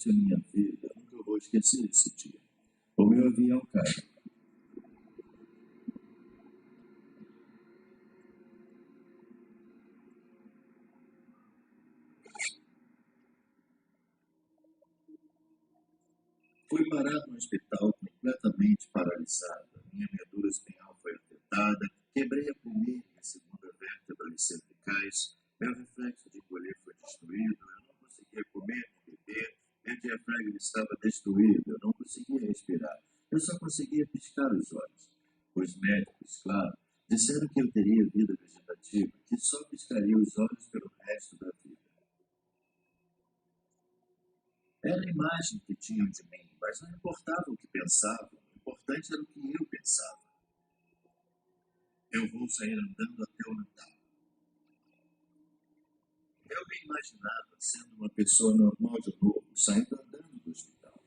a minha vida, eu nunca vou esquecer esse dia. O meu avião caiu. Fui parar no hospital completamente paralisada. Minha medula espinhal foi afetada, quebrei a primeira e a segunda vértebras cervicais, meu reflexo de engolir foi destruído, eu não conseguia comer nem beber, meu diafragma estava destruído, eu não conseguia respirar, eu só conseguia piscar os olhos. Os médicos, claro, disseram que eu teria vida vegetativa, que só piscaria os olhos pelo resto da vida. Era a imagem que tinham de mim, mas não importava o que pensavam, o importante era o que eu pensava. Eu vou sair andando até o Natal. Eu me imaginava sendo uma pessoa normal de novo, saindo andando do hospital.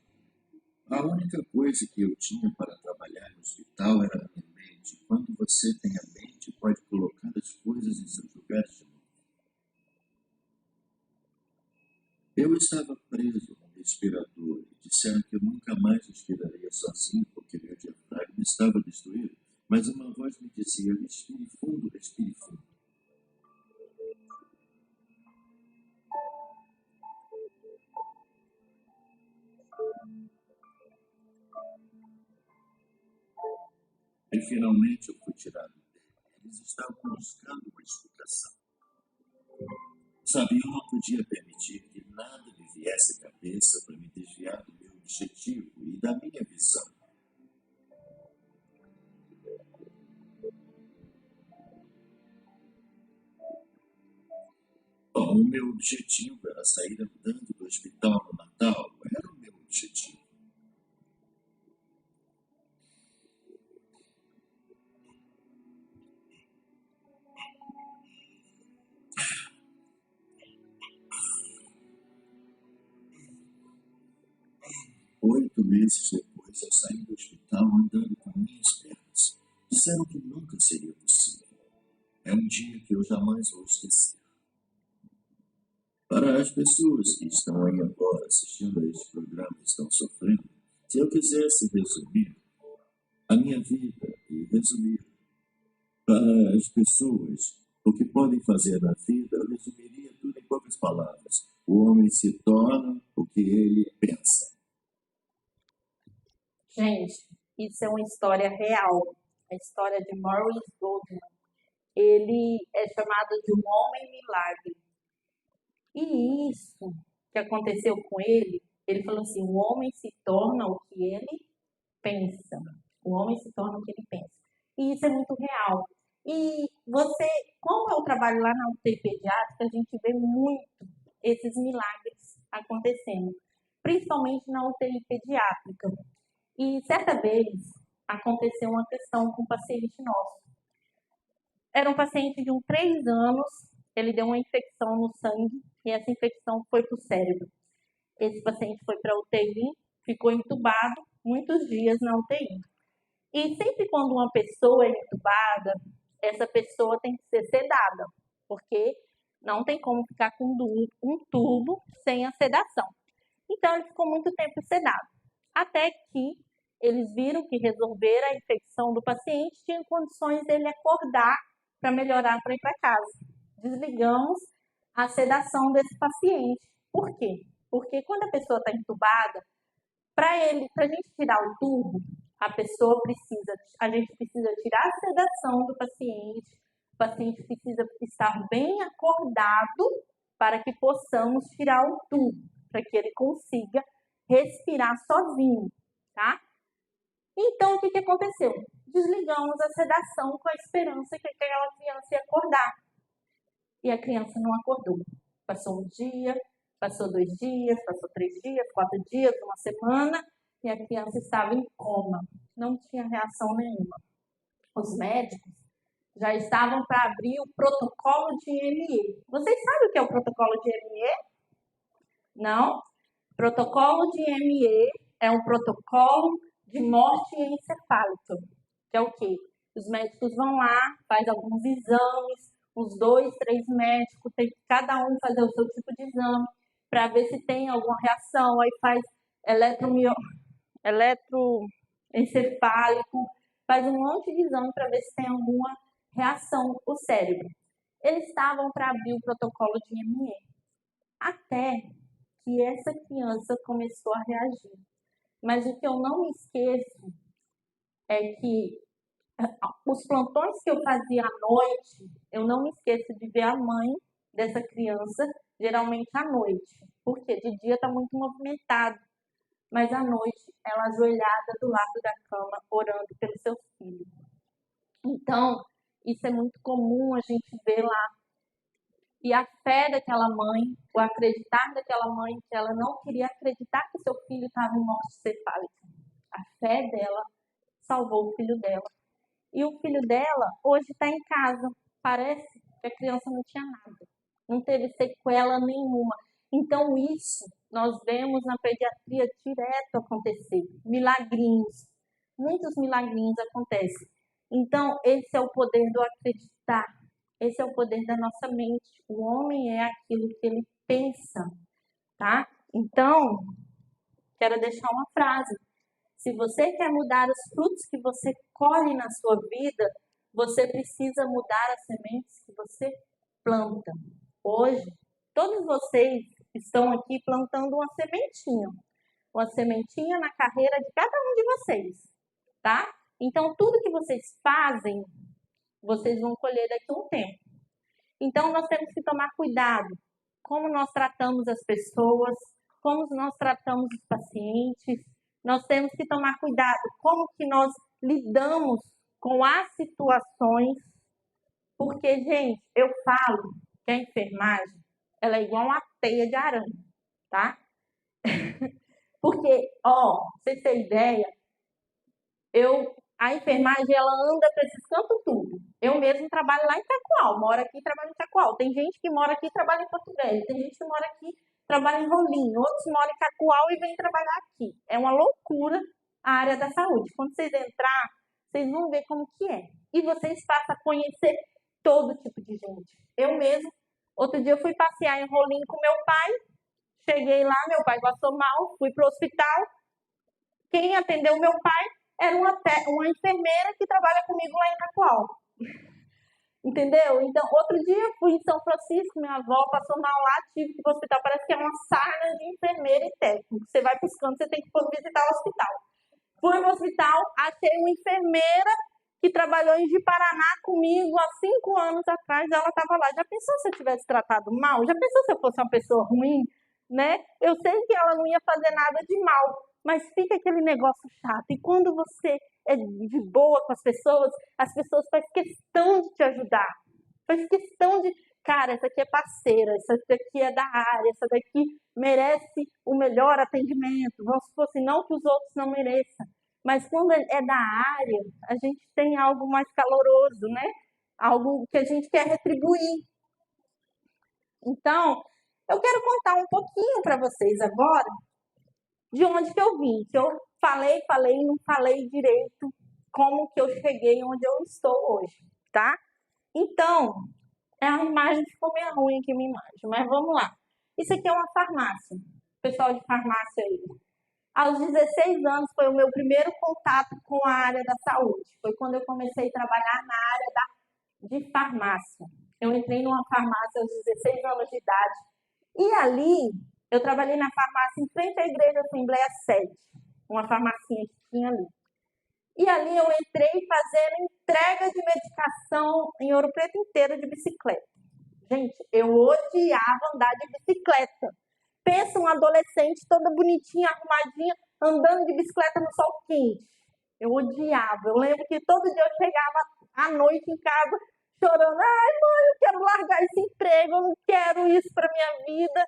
A única coisa que eu tinha para trabalhar no hospital era a minha mente. Quando você tem a mente, pode colocar as coisas em seus lugares de novo. Eu estava preso no respirador e disseram que eu nunca mais respiraria sozinho porque meu diafragma estava destruído, mas uma voz me dizia: respire fundo, respire fundo. E finalmente eu fui tirado dele. Eles estavam buscando uma explicação. Sabe, eu não podia permitir que nada me viesse à cabeça para me desviar do meu objetivo e da minha visão. Bom, o meu objetivo era sair andando do hospital no Natal. Era o meu objetivo. Oito meses depois, eu saí do hospital andando com minhas pernas. Disseram que nunca seria possível. É um dia que eu jamais vou esquecer. Para as pessoas que estão aí agora assistindo a este programa e estão sofrendo, se eu quisesse resumir a minha vida e resumir para as pessoas o que podem fazer na vida, eu resumiria tudo em poucas palavras. O homem se torna o que ele pensa. Gente, isso é uma história real, a história de Morris Goldman. Ele é chamado de um homem milagre. E isso que aconteceu com ele falou assim: o homem se torna o que ele pensa. O homem se torna o que ele pensa. E isso é muito real. E você, como eu trabalho lá na UTI pediátrica, a gente vê muito esses milagres acontecendo, principalmente na UTI pediátrica. E certa vez aconteceu uma questão com um paciente nosso. Era um paciente de 3 anos, ele deu uma infecção no sangue e essa infecção foi para o cérebro. Esse paciente foi para a UTI, ficou entubado muitos dias na UTI. E sempre quando uma pessoa é entubada, essa pessoa tem que ser sedada, porque não tem como ficar com um tubo sem a sedação. Então ele ficou muito tempo sedado, até que eles viram que resolver a infecção do paciente tinha condições dele acordar para melhorar para ir para casa. Desligamos a sedação desse paciente. Por quê? Porque quando a pessoa está entubada, para a gente tirar o tubo, a gente precisa tirar a sedação do paciente, o paciente precisa estar bem acordado para que possamos tirar o tubo, para que ele consiga respirar sozinho, tá? Então, o que aconteceu? Desligamos a sedação com a esperança que aquela criança ia acordar. E a criança não acordou. Passou um dia, passou 2 dias, passou 3 dias, 4 dias, uma semana, e a criança estava em coma. Não tinha reação nenhuma. Os médicos já estavam para abrir o protocolo de ME. Vocês sabem o que é o protocolo de ME? Não? Protocolo de ME é um protocolo de morte encefálica, que é o quê? Os médicos vão lá, faz alguns exames, uns 2, 3 médicos, tem que cada um fazer o seu tipo de exame, para ver se tem alguma reação, aí faz eletroencefálico, faz um monte de exame para ver se tem alguma reação o cérebro. Eles estavam para abrir o protocolo de ME, até que essa criança começou a reagir. Mas o que eu não me esqueço é que os plantões que eu fazia à noite, eu não me esqueço de ver a mãe dessa criança, geralmente à noite, porque de dia está muito movimentado, mas à noite ela ajoelhada do lado da cama, orando pelo seu filho. Então, isso é muito comum a gente ver lá. E a fé daquela mãe, o acreditar daquela mãe, que ela não queria acreditar que seu filho estava em morte cefálica. A fé dela salvou o filho dela. E o filho dela hoje está em casa. Parece que a criança não tinha nada. Não teve sequela nenhuma. Então isso nós vemos na pediatria direto acontecer. Milagrinhos. Muitos milagrinhos acontecem. Então esse é o poder do acreditar. Esse é o poder da nossa mente. O homem é aquilo que ele pensa, tá? Então, quero deixar uma frase. Se você quer mudar os frutos que você colhe na sua vida, você precisa mudar as sementes que você planta. Hoje, todos vocês estão aqui plantando uma sementinha na carreira de cada um de vocês, tá? Então, tudo que vocês fazem, vocês vão colher daqui a um tempo. Então, nós temos que tomar cuidado como nós tratamos as pessoas, como nós tratamos os pacientes. Nós temos que tomar cuidado como que nós lidamos com as situações. Porque, gente, eu falo que a enfermagem, ela é igual uma teia de aranha, tá? Porque, vocês terem ideia, a enfermagem, ela anda para esses cantos tudo. Eu mesmo trabalho lá em Itacoal, moro aqui e trabalho em Itacoal. Tem gente que mora aqui e trabalha em Porto Velho. Tem gente que mora aqui e trabalha em Rolim. Outros moram em Itacoal e vêm trabalhar aqui. É uma loucura a área da saúde. Quando vocês entrarem, vocês vão ver como que é. E vocês passam a conhecer todo tipo de gente. Eu mesmo, outro dia eu fui passear em Rolim com meu pai. Cheguei lá, meu pai passou mal, fui para o hospital. Quem atendeu meu pai era uma enfermeira que trabalha comigo lá em Itacoal. Entendeu? Então, outro dia fui em São Francisco, minha avó passou mal lá, tive que ir para o hospital. Parece que é uma sarna de enfermeira e técnico. Você vai buscando, você tem que visitar o hospital. Fui no hospital, achei uma enfermeira que trabalhou em Ji-Paraná comigo há 5 anos atrás. Ela estava lá. Já pensou se eu tivesse tratado mal? Já pensou se eu fosse uma pessoa ruim? Né? Eu sei que ela não ia fazer nada de mal, mas fica aquele negócio chato. E quando você é de boa com as pessoas fazem questão de te ajudar. Faz questão de, cara, essa aqui é parceira, essa daqui é da área, essa daqui merece o melhor atendimento. Vamos supor assim, não que os outros não mereçam. Mas quando é da área, a gente tem algo mais caloroso, né? Algo que a gente quer retribuir. Então, eu quero contar um pouquinho para vocês agora de onde que eu vim. Que eu falei, não falei direito como que eu cheguei onde eu estou hoje, tá? Então, a imagem ficou meio ruim aqui, minha imagem, mas vamos lá. Isso aqui é uma farmácia. Pessoal de farmácia aí. Aos 16 anos foi o meu primeiro contato com a área da saúde. Foi quando eu comecei a trabalhar na área de farmácia. Eu entrei numa farmácia aos 16 anos de idade. E ali, eu trabalhei na farmácia em frente à Igreja Assembleia 7. Uma farmacinha que tinha ali. E ali eu entrei fazendo entrega de medicação em Ouro Preto inteiro de bicicleta. Gente, eu odiava andar de bicicleta. Pensa um adolescente toda bonitinha, arrumadinha, andando de bicicleta no sol quente. Eu odiava. Eu lembro que todo dia eu chegava à noite em casa chorando. Ai, mãe, eu quero largar esse emprego, eu não quero isso para minha vida.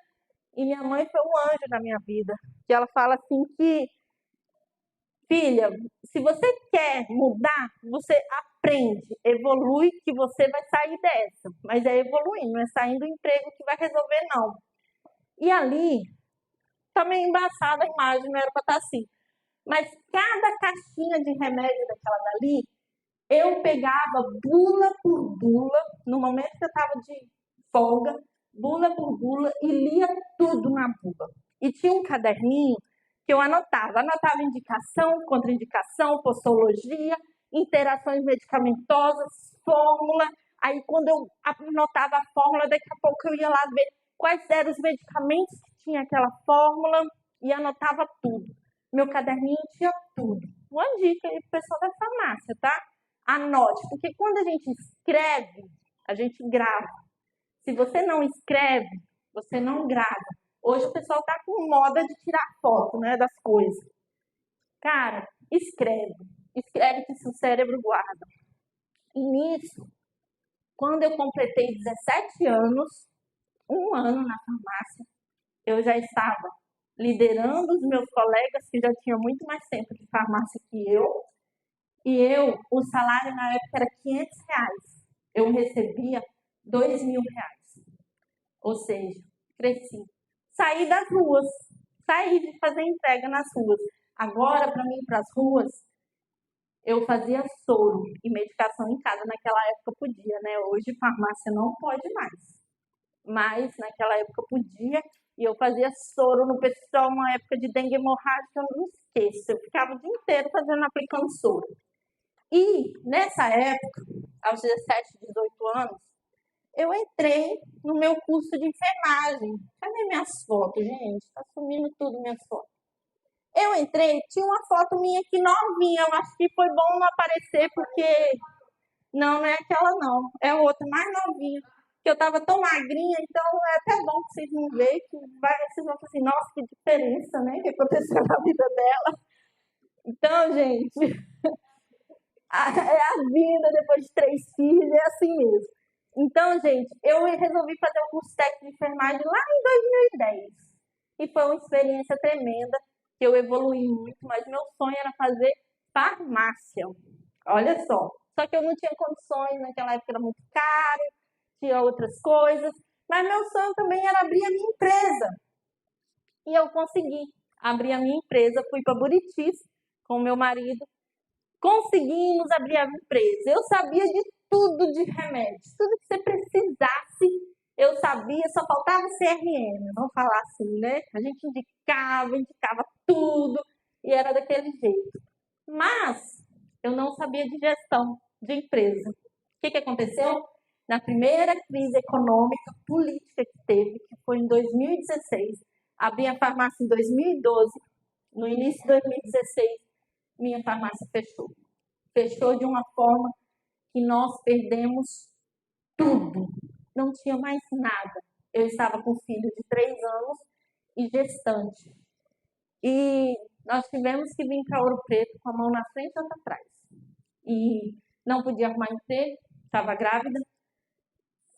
E minha mãe foi um anjo na minha vida. Que ela fala assim que, filha, se você quer mudar, você aprende, evolui, que você vai sair dessa. Mas é evoluindo, não é saindo do emprego que vai resolver, não. E ali, tá meio embaçada a imagem, não era para estar assim. Mas cada caixinha de remédio daquela dali, eu pegava bula por bula, no momento que eu estava de folga, bula por bula, e lia tudo na bula. E tinha um caderninho que eu anotava indicação, contraindicação, postologia, interações medicamentosas, fórmula. Aí quando eu anotava a fórmula, daqui a pouco eu ia lá ver quais eram os medicamentos que tinha aquela fórmula e anotava tudo. Meu caderninho tinha tudo. Uma dica aí pro pessoal da farmácia, tá? Anote, porque quando a gente escreve, a gente grava. Se você não escreve, você não grava. Hoje o pessoal tá com moda de tirar foto, né, das coisas. Cara, escreve. Escreve que seu cérebro guarda. E nisso, quando eu completei 17 anos, um ano na farmácia, eu já estava liderando os meus colegas que já tinham muito mais tempo de farmácia que eu. E o salário na época era R$ 500. Eu recebia R$ 2.000. Ou seja, cresci. Saí das ruas, saí de fazer entrega nas ruas. Agora, para mim ir para as ruas, eu fazia soro e medicação em casa. Naquela época podia, né? Hoje farmácia não pode mais. Mas naquela época podia. E eu fazia soro no pessoal, uma época de dengue hemorrágica, eu não esqueço. Eu ficava o dia inteiro aplicando soro. E nessa época, aos 17, 18 anos, eu entrei no meu curso de enfermagem. Cadê minhas fotos, gente? Tá sumindo tudo minhas fotos. Eu entrei, tinha uma foto minha aqui novinha. Eu acho que foi bom não aparecer, porque... Não é aquela não. É outra, mais novinha. Que eu tava tão magrinha, então é até bom que vocês não vejam. Vocês vão falar assim, nossa, que diferença, né? Que aconteceu na vida dela. Então, gente, é a vida depois de 3 filhos, é assim mesmo. Então, gente, eu resolvi fazer o curso técnico de enfermagem lá em 2010. E foi uma experiência tremenda, que eu evoluí muito, mas meu sonho era fazer farmácia. Olha só. Só que eu não tinha condições, naquela época era muito caro, tinha outras coisas. Mas meu sonho também era abrir a minha empresa. E eu consegui abrir a minha empresa, fui para Buritis com o meu marido. Conseguimos abrir a empresa. Eu sabia de tudo de remédios, tudo que você precisasse, eu sabia, só faltava o CRM, vamos falar assim, né? A gente indicava tudo e era daquele jeito. Mas eu não sabia de gestão de empresa. O que aconteceu? Na primeira crise econômica, política que teve, que foi em 2016, abri a farmácia em 2012, no início de 2016, minha farmácia fechou. Fechou de uma forma que nós perdemos tudo. Não tinha mais nada. Eu estava com um filho de 3 anos e gestante. E nós tivemos que vir para Ouro Preto com a mão na frente e outra atrás. E não podia arrumar emprego, estava grávida.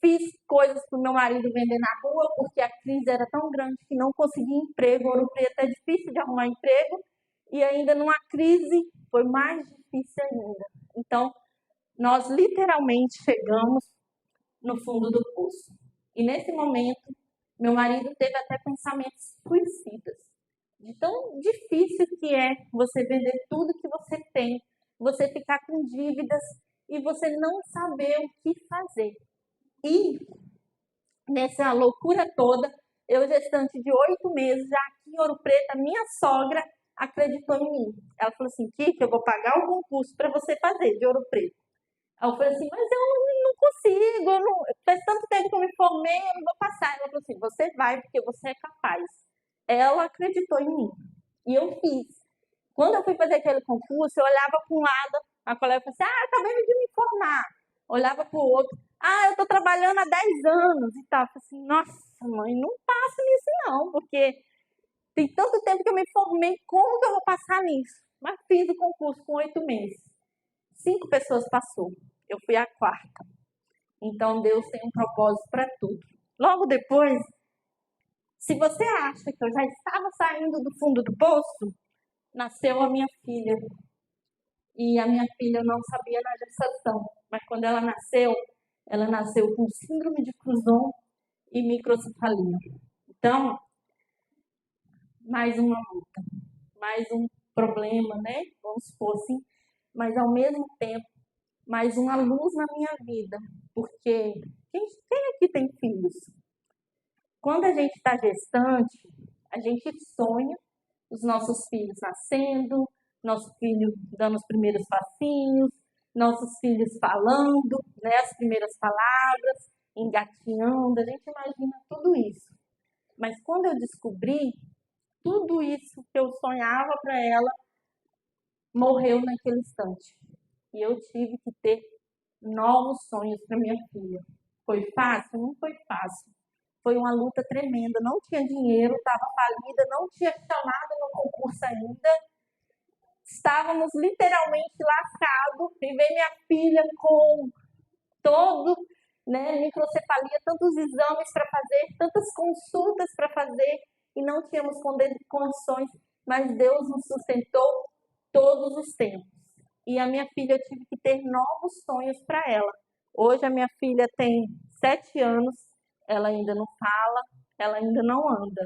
Fiz coisas para o meu marido vender na rua, porque a crise era tão grande que não conseguia emprego. Ouro Preto é difícil de arrumar emprego. E ainda numa crise foi mais difícil ainda. Então, nós literalmente chegamos no fundo do poço. E nesse momento, meu marido teve até pensamentos suicidas. De tão difícil que é você vender tudo que você tem, você ficar com dívidas e você não saber o que fazer. E nessa loucura toda, eu gestante de 8 meses, já aqui em Ouro Preto, a minha sogra acreditou em mim. Ela falou assim, Kiki, eu vou pagar o concurso para você fazer de Ouro Preto. Aí eu falei assim, mas eu não consigo, faz tanto tempo que eu me formei, eu não vou passar. Ela falou assim, você vai porque você é capaz. Ela acreditou em mim. E eu fiz. Quando eu fui fazer aquele concurso, eu olhava para um lado, a colega falou assim, acabei de me formar. Olhava para o outro, eu estou trabalhando há 10 anos e tal. Eu falei assim, nossa mãe, não passa nisso não, porque tem tanto tempo que eu me formei, como que eu vou passar nisso? Mas fiz o concurso com 8 meses. 5 pessoas passou. Eu fui a 4ª. Então, Deus tem um propósito para tudo. Logo depois, se você acha que eu já estava saindo do fundo do poço, nasceu a minha filha. E a minha filha eu não sabia na gestação. Mas quando ela nasceu com síndrome de Crouzon e microcefalia. Então, mais uma luta. Mais um problema, né? Vamos supor assim. Mas ao mesmo tempo, mais uma luz na minha vida, porque quem aqui tem filhos? quando a gente está gestante, a gente sonha os nossos filhos nascendo, nosso filho dando os primeiros passinhos, nossos filhos falando, né, as primeiras palavras, engatinhando, a gente imagina tudo isso. Mas quando eu descobri, tudo isso que eu sonhava para ela morreu naquele instante. E eu tive que ter novos sonhos para minha filha. Foi fácil? Não foi fácil. Foi uma luta tremenda. Não tinha dinheiro, estava falida, não tinha chamado no concurso ainda. Estávamos literalmente lascados. E veio minha filha com todo, né, microcefalia, tantos exames para fazer, tantas consultas para fazer, e não tínhamos condições, mas Deus nos sustentou todos os tempos. E a minha filha, eu tive que ter novos sonhos para ela. Hoje a minha filha tem 7 anos, ela ainda não fala, ela ainda não anda,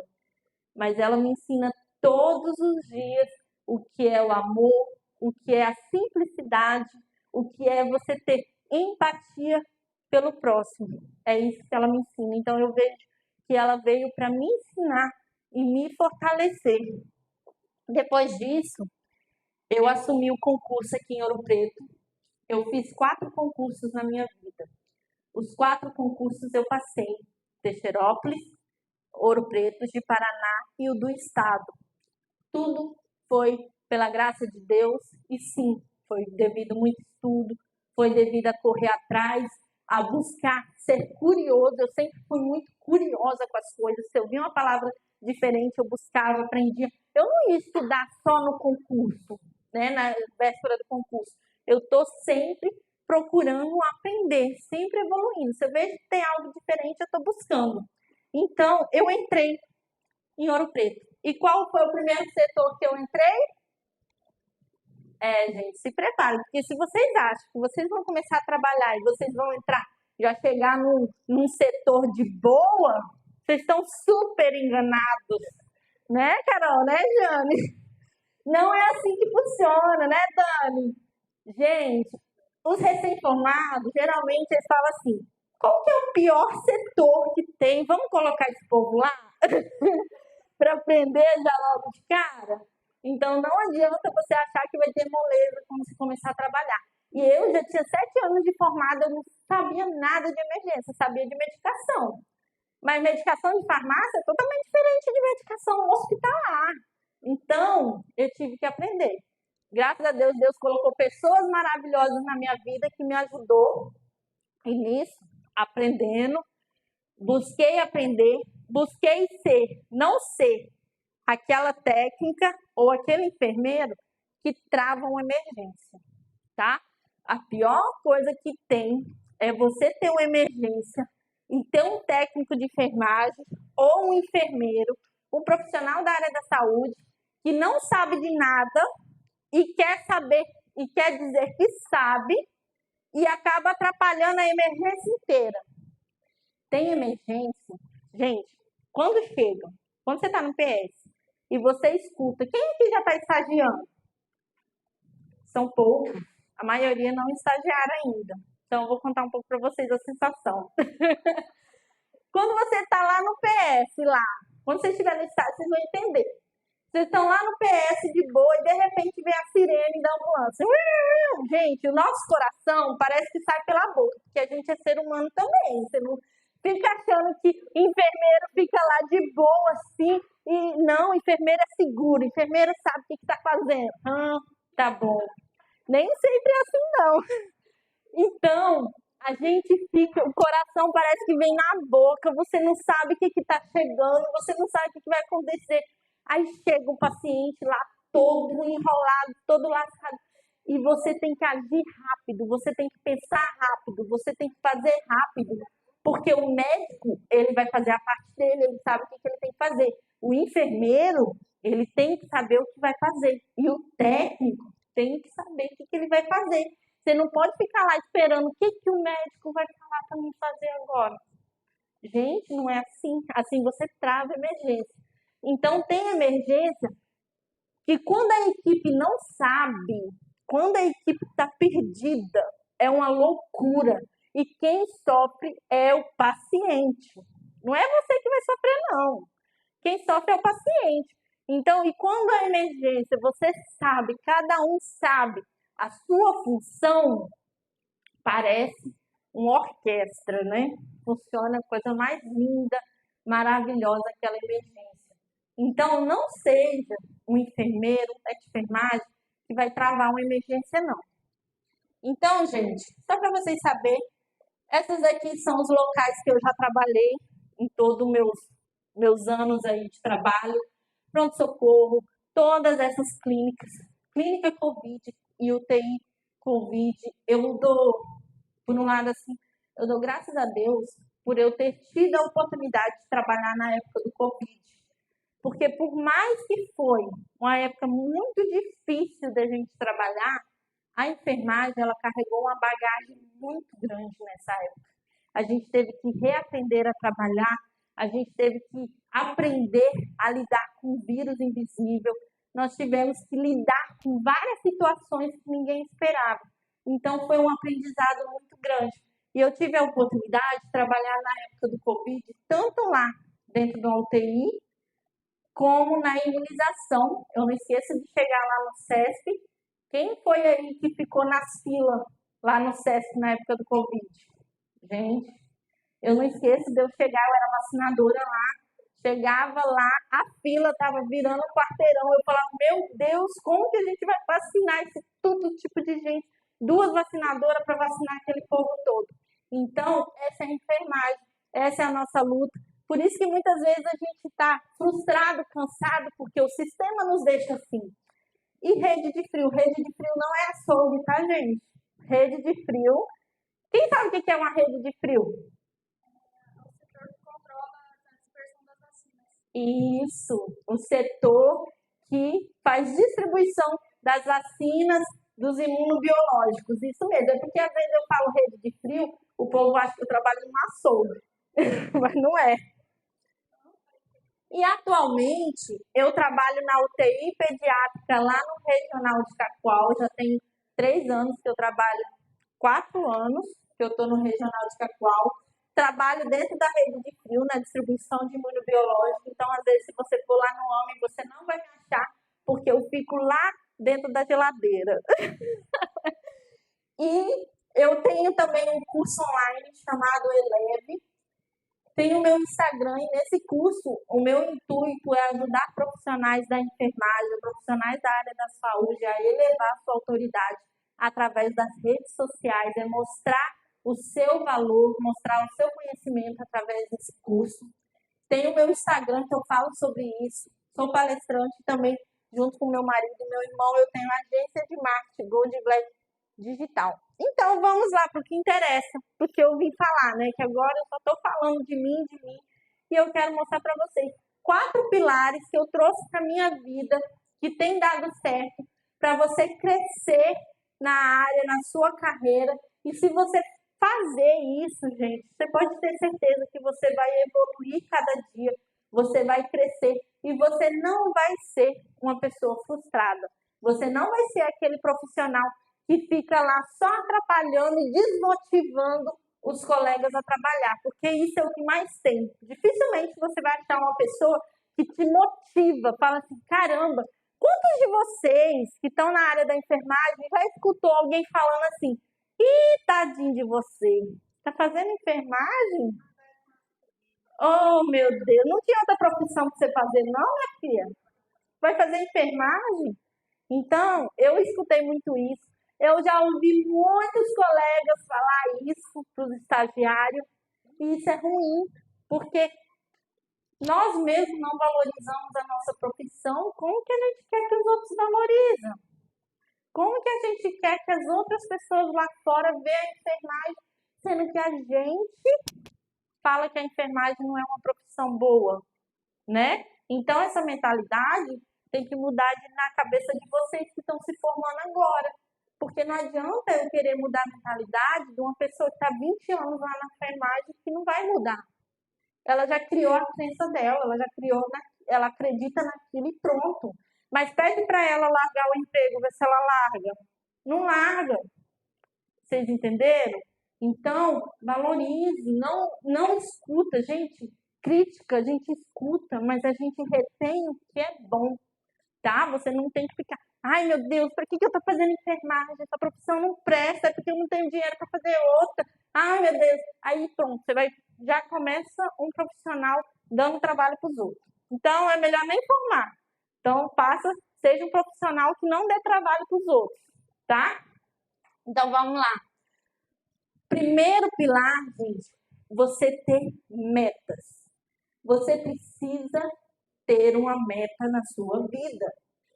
mas ela me ensina todos os dias o que é o amor, o que é a simplicidade, o que é você ter empatia pelo próximo. É isso que ela me ensina. Então eu vejo que ela veio para me ensinar e me fortalecer. Depois disso, eu assumi o concurso aqui em Ouro Preto. Eu fiz 4 concursos na minha vida. Os 4 concursos eu passei. Teixeirópolis, Ouro Preto, de Paraná e o do Estado. Tudo foi pela graça de Deus e sim, foi devido a muito estudo, foi devido a correr atrás, a buscar, ser curioso. Eu sempre fui muito curiosa com as coisas. Se eu via uma palavra diferente, eu buscava, aprendia. Eu não ia estudar só no concurso, né, na véspera do concurso. Eu estou sempre procurando aprender, sempre evoluindo. Se eu vejo que tem algo diferente, eu estou buscando. Então, eu entrei em Ouro Preto. E qual foi o primeiro setor que eu entrei? Gente, se preparem, porque se vocês acham que vocês vão começar a trabalhar e vocês vão entrar, já chegar num setor de boa, vocês estão super enganados. Né, Carol? Né, Jane? Não é assim que funciona, né, Dani? Gente, os recém-formados, geralmente eles falam assim, qual que é o pior setor que tem? Vamos colocar esse povo lá? Para aprender já logo de cara? Então não adianta você achar que vai ter moleza quando você começar a trabalhar. E eu já tinha 7 anos de formada, eu não sabia nada de emergência, sabia de medicação. Mas medicação de farmácia é totalmente diferente de medicação hospitalar. Então, eu tive que aprender. Graças a Deus, Deus colocou pessoas maravilhosas na minha vida que me ajudou. E nisso, aprendendo, busquei aprender, busquei ser, não ser aquela técnica ou aquele enfermeiro que trava uma emergência, tá? A pior coisa que tem é você ter uma emergência e ter um técnico de enfermagem ou um enfermeiro, um profissional da área da saúde que não sabe de nada e quer saber e quer dizer que sabe e acaba atrapalhando a emergência inteira. Tem emergência, gente, quando você está no PS e você escuta, quem aqui já está estagiando? São poucos, a maioria não estagiaram ainda. Então, eu vou contar um pouco para vocês a sensação. Quando você está lá no PS, quando você estiver no estádio, vocês vão entender. Vocês estão lá no PS de boa e de repente vem a sirene da ambulância. Gente, o nosso coração parece que sai pela boca, porque a gente é ser humano também. Você não fica achando que enfermeiro fica lá de boa assim. E não, enfermeiro é seguro, enfermeiro sabe o que está fazendo. Tá bom. Nem sempre é assim, não. Então, a gente fica, o coração parece que vem na boca, você não sabe o que está chegando, você não sabe o que vai acontecer. Aí chega o paciente lá todo enrolado, todo lascado, e você tem que agir rápido, você tem que pensar rápido, você tem que fazer rápido, porque o médico, ele vai fazer a parte dele, ele sabe o que ele tem que fazer. O enfermeiro, ele tem que saber o que vai fazer, e o técnico tem que saber o que ele vai fazer. Você não pode ficar lá esperando o que o médico vai falar para mim fazer agora. Gente, não é assim. Assim você trava a emergência. Então, tem emergência que quando a equipe não sabe, quando a equipe está perdida, é uma loucura. E quem sofre é o paciente. Não é você que vai sofrer, não. Quem sofre é o paciente. Então, e quando a emergência, você sabe, cada um sabe a sua função, parece uma orquestra, né? Funciona a coisa mais linda, maravilhosa, aquela emergência. Então, não seja um enfermeiro, um técnico de enfermagem que vai travar uma emergência, não. Então, gente, só para vocês saberem, essas aqui são os locais que eu já trabalhei em todos os meus anos aí de trabalho, pronto-socorro, todas essas clínicas, clínica Covid e UTI Covid, eu dou, por um lado assim, eu dou graças a Deus por eu ter tido a oportunidade de trabalhar na época do Covid. Porque por mais que foi uma época muito difícil da gente trabalhar, a enfermagem, ela carregou uma bagagem muito grande nessa época. A gente teve que reaprender a trabalhar, a gente teve que aprender a lidar com o vírus invisível, nós tivemos que lidar com várias situações que ninguém esperava. Então, foi um aprendizado muito grande. E eu tive a oportunidade de trabalhar na época do Covid, tanto lá dentro da UTI, como na imunização. Eu não esqueço de chegar lá no SESP. Quem foi aí que ficou nas filas lá no SESP na época do Covid? Gente, eu não esqueço de eu chegar, eu era vacinadora lá, chegava lá, a fila estava virando um quarteirão, eu falava, meu Deus, como que a gente vai vacinar esse todo tipo de gente? 2 vacinadoras para vacinar aquele povo todo. Então, essa é a enfermagem, essa é a nossa luta. Por isso que muitas vezes a gente está frustrado, cansado, porque o sistema nos deixa assim. E rede de frio não é açougue, tá, gente? Rede de frio. Quem sabe o que é uma rede de frio? Isso, o setor que faz distribuição das vacinas, dos imunobiológicos. Isso mesmo, é porque às vezes eu falo rede de frio, o povo acha que eu trabalho numa açougue, mas não é. E atualmente eu trabalho na UTI pediátrica lá no Regional de Cacoal, já tem 3 anos que eu trabalho, 4 anos que eu estou no Regional de Cacoal. Trabalho dentro da rede de frio, na distribuição de imunobiológico. Então, às vezes, se você for lá no homem, você não vai me achar, porque eu fico lá dentro da geladeira. E eu tenho também um curso online chamado Eleve. Tenho o meu Instagram e nesse curso, o meu intuito é ajudar profissionais da enfermagem, profissionais da área da saúde a elevar a sua autoridade através das redes sociais, é mostrar o seu valor, mostrar o seu conhecimento através desse curso. Tenho o meu Instagram que eu falo sobre isso. Sou palestrante também, junto com meu marido e meu irmão. Eu tenho a agência de marketing Gold Black Digital. Então, vamos lá para o que interessa, porque eu vim falar, né? Que agora eu só estou falando de mim, e eu quero mostrar para vocês 4 pilares que eu trouxe para a minha vida, que tem dado certo, para você crescer na área, na sua carreira. E se você fazer isso, gente, você pode ter certeza que você vai evoluir cada dia, você vai crescer e você não vai ser uma pessoa frustrada. Você não vai ser aquele profissional que fica lá só atrapalhando e desmotivando os colegas a trabalhar, porque isso é o que mais tem. Dificilmente você vai achar uma pessoa que te motiva, fala assim, caramba, quantos de vocês que estão na área da enfermagem já escutou alguém falando assim, ih, tadinho de você, tá fazendo enfermagem? Oh, meu Deus, não tinha outra profissão para você fazer não, minha filha? Vai fazer enfermagem? Então, eu escutei muito isso. Eu já ouvi muitos colegas falar isso para os estagiários, e isso é ruim, porque nós mesmos não valorizamos a nossa profissão. Como que a gente quer que os outros valorizem? Como que a gente quer que as outras pessoas lá fora vejam a enfermagem, sendo que a gente fala que a enfermagem não é uma profissão boa, né? Então, essa mentalidade tem que mudar na cabeça de vocês que estão se formando agora. Porque não adianta eu querer mudar a mentalidade de uma pessoa que está 20 anos lá na enfermagem que não vai mudar. Ela já criou a crença dela, ela já criou, ela acredita naquilo e pronto. Mas pede para ela largar o emprego, ver se ela larga. Não larga. Vocês entenderam? Então, valorize, não escuta, gente. Crítica a gente escuta, mas a gente retém o que é bom, tá? Você não tem que ficar, ai meu Deus, para que eu tô fazendo enfermagem? Essa profissão não presta, é porque eu não tenho dinheiro para fazer outra. Ai meu Deus, aí pronto, já começa um profissional dando trabalho para os outros. Então é melhor nem formar. Então seja um profissional que não dê trabalho para os outros, tá? Então vamos lá. Primeiro pilar, gente, você ter metas. Você precisa ter uma meta na sua vida.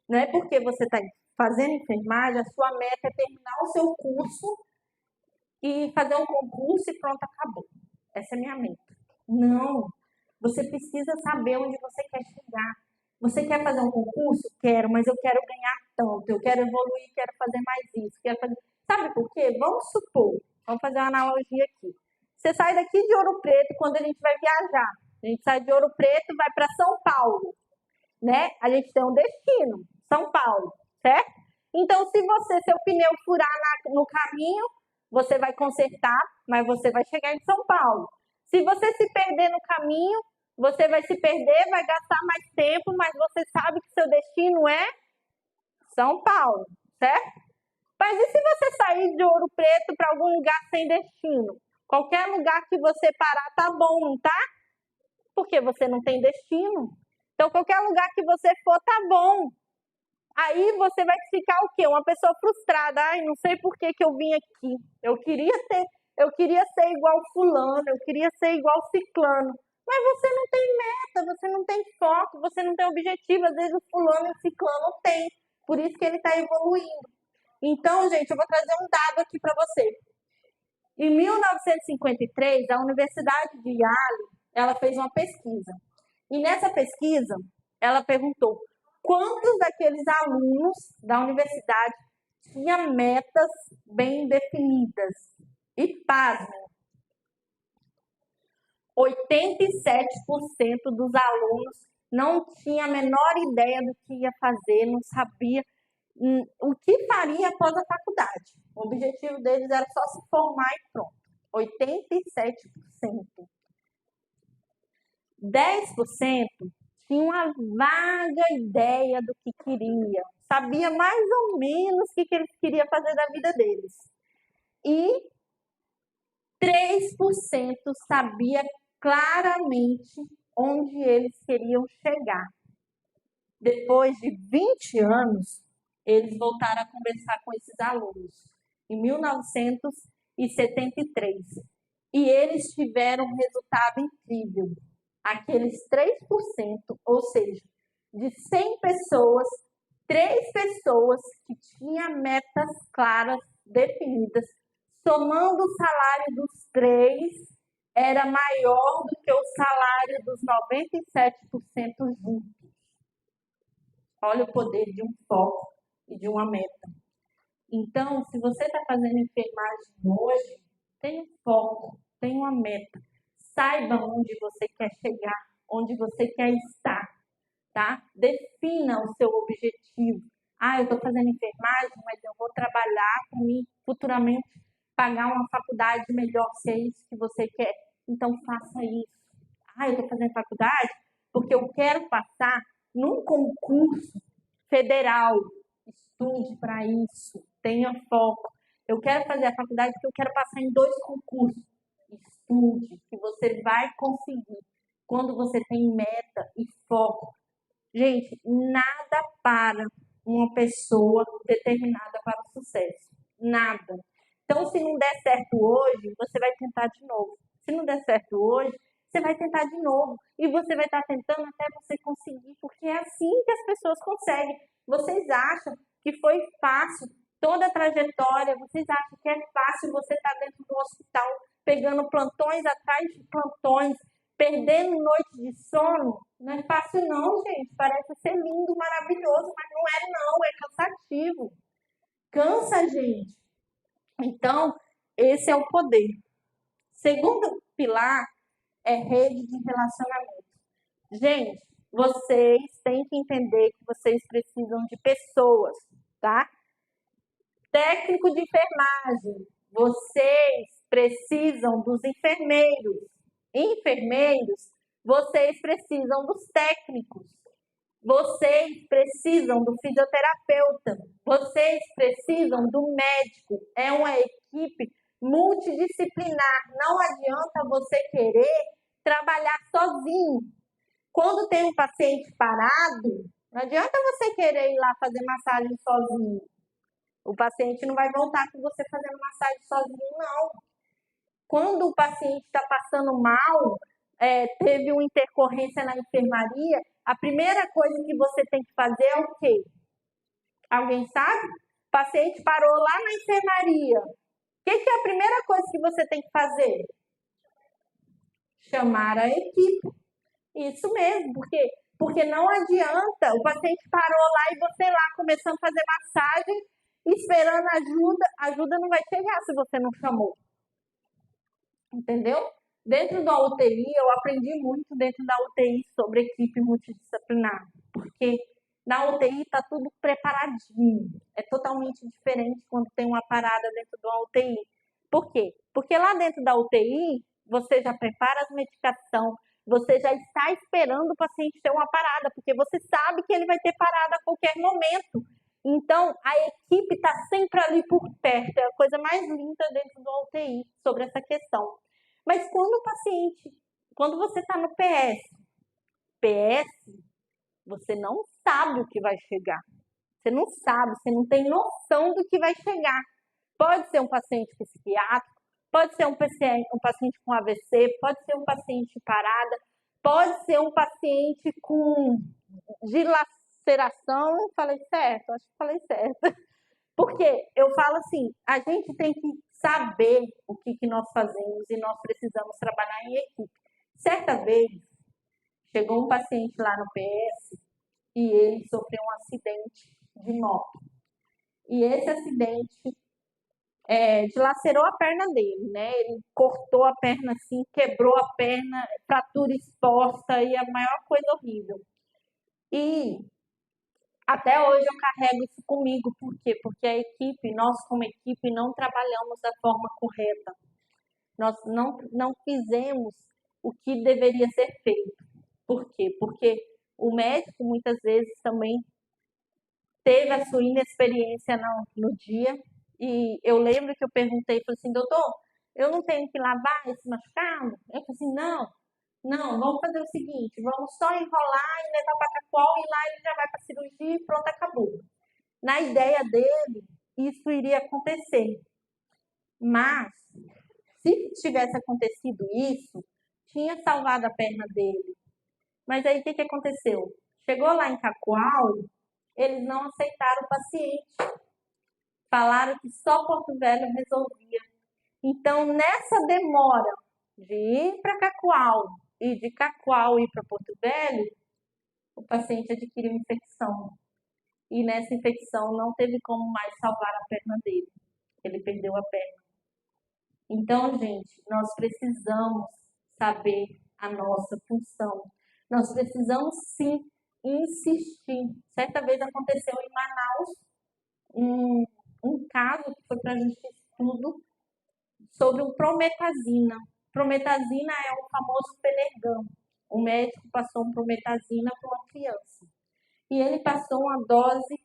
Não é porque você está fazendo enfermagem, a sua meta é terminar o seu curso e fazer um concurso e pronto, acabou. Essa é a minha meta. Não. Você precisa saber onde você quer chegar. Você quer fazer um concurso? Quero, mas eu quero ganhar tanto, eu quero evoluir, quero fazer mais isso, quero fazer... Sabe por quê? Vamos supor, vamos fazer uma analogia aqui. Você sai daqui de Ouro Preto quando a gente vai viajar. A gente sai de Ouro Preto e vai para São Paulo, né? A gente tem um destino, São Paulo, certo? Então, se seu pneu furar no caminho, você vai consertar, mas você vai chegar em São Paulo. Se você se perder no caminho, você vai se perder, vai gastar mais tempo, mas você sabe que seu destino é São Paulo, certo? Mas e se você sair de Ouro Preto para algum lugar sem destino? Qualquer lugar que você parar tá bom, não tá? Porque você não tem destino. Então, qualquer lugar que você for tá bom. Aí você vai ficar o quê? Uma pessoa frustrada. Ai, não sei por que eu vim aqui. Eu queria ser igual fulano, eu queria ser igual ciclano. Mas você não tem meta, você não tem foco, você não tem objetivo. Às vezes o fulano e o ciclano tem. Por isso que ele está evoluindo. Então, gente, eu vou trazer um dado aqui para você. Em 1953, a Universidade de Yale, ela fez uma pesquisa. E nessa pesquisa, ela perguntou quantos daqueles alunos da universidade tinham metas bem definidas. E pasmem, 87% dos alunos não tinha a menor ideia do que ia fazer, não sabia o que faria após a faculdade. O objetivo deles era só se formar e pronto. 87%. 10% tinha uma vaga ideia do que queria. Sabia mais ou menos o que eles queriam fazer da vida deles. E 3% sabia claramente onde eles queriam chegar. Depois de 20 anos, eles voltaram a conversar com esses alunos, em 1973. E eles tiveram um resultado incrível. Aqueles 3%, ou seja, de 100 pessoas, 3 pessoas que tinham metas claras, definidas, somando o salário dos 3, era maior do que o salário dos 97% juntos. Olha o poder de um foco e de uma meta. Então, se você está fazendo enfermagem hoje, tenha um foco, tenha uma meta. Saiba onde você quer chegar, onde você quer estar, tá? Defina o seu objetivo. Eu estou fazendo enfermagem, mas eu vou trabalhar para mim futuramente pagar uma faculdade melhor, se é isso que você quer. Então, faça isso. Eu estou fazendo faculdade porque eu quero passar num concurso federal. Estude para isso, tenha foco. Eu quero fazer a faculdade porque eu quero passar em 2 concursos. Estude, que você vai conseguir. Quando você tem meta e foco. Gente, nada para uma pessoa determinada para o sucesso. Nada. Então, se não der certo hoje, você vai tentar de novo. Se não der certo hoje, você vai tentar de novo. E você vai estar tentando até você conseguir, porque é assim que as pessoas conseguem. Vocês acham que foi fácil toda a trajetória? Vocês acham que é fácil você estar dentro do hospital, pegando plantões atrás de plantões, perdendo noites de sono? Não é fácil não, gente. Parece ser lindo, maravilhoso, mas não é não, é cansativo. Cansa, gente. Então, esse é o poder. Segundo pilar é rede de relacionamento. Gente, vocês têm que entender que vocês precisam de pessoas, tá? Técnico de enfermagem, vocês precisam dos enfermeiros. Enfermeiros vocês precisam dos técnicos, vocês precisam do fisioterapeuta, vocês precisam do médico. É uma equipe multidisciplinar. Não adianta você querer trabalhar sozinho. Quando tem um paciente parado, não adianta você querer ir lá fazer massagem sozinho. O paciente não vai voltar com você fazendo massagem sozinho, não. Quando o paciente está passando mal, teve uma intercorrência na enfermaria, a primeira coisa que você tem que fazer é o quê? Alguém sabe? O paciente parou lá na enfermaria. O que é a primeira coisa que você tem que fazer? Chamar a equipe. Isso mesmo, porque não adianta, o paciente parou lá e você lá começando a fazer massagem, esperando ajuda não vai chegar se você não chamou. Entendeu? Dentro da UTI, eu aprendi muito dentro da UTI sobre equipe multidisciplinar, porque na UTI está tudo preparadinho, é totalmente diferente quando tem uma parada dentro de uma UTI. Por quê? Porque lá dentro da UTI, você já prepara as medicações, você já está esperando o paciente ter uma parada, porque você sabe que ele vai ter parada a qualquer momento. Então, a equipe está sempre ali por perto, é a coisa mais linda dentro do UTI sobre essa questão. Mas quando você está no PS, você não sabe o que vai chegar. Você não sabe, você não tem noção do que vai chegar. Pode ser um paciente psiquiátrico, pode ser um paciente com AVC, pode ser um paciente parada, pode ser um paciente com dilaceração. Falei certo? Acho que falei certo. Porque eu falo assim, a gente tem que saber o que nós fazemos e nós precisamos trabalhar em equipe. Certa vez, chegou um paciente lá no PS e ele sofreu um acidente de moto. E esse acidente dilacerou a perna dele, né? Ele cortou a perna assim, quebrou a perna, fratura exposta e a maior coisa horrível. E até hoje eu carrego isso comigo. Por quê? Porque a equipe, nós como equipe, não trabalhamos da forma correta. Nós não fizemos o que deveria ser feito. Por quê? Porque o médico muitas vezes também teve a sua inexperiência no dia. E eu lembro que eu perguntei, falei assim, doutor, eu não tenho que lavar esse machucado? Ele falou assim, não, vamos fazer o seguinte, vamos só enrolar e levar para Cacoal e lá ele já vai para a cirurgia e pronto, acabou. Na ideia dele, isso iria acontecer. Mas, se tivesse acontecido isso, tinha salvado a perna dele. Mas aí o que aconteceu? Chegou lá em Cacoal, eles não aceitaram o paciente. Falaram que só Porto Velho resolvia. Então, nessa demora de ir para Cacoal e de Cacoal ir para Porto Velho, o paciente adquiriu infecção. E nessa infecção não teve como mais salvar a perna dele. Ele perdeu a perna. Então, gente, nós precisamos saber a nossa função. Nós precisamos, sim, insistir. Certa vez aconteceu em Manaus um caso que foi para a gente estudo sobre o prometazina. Prometazina é o famoso Penergan. O médico passou um prometazina para uma criança. E ele passou uma dose,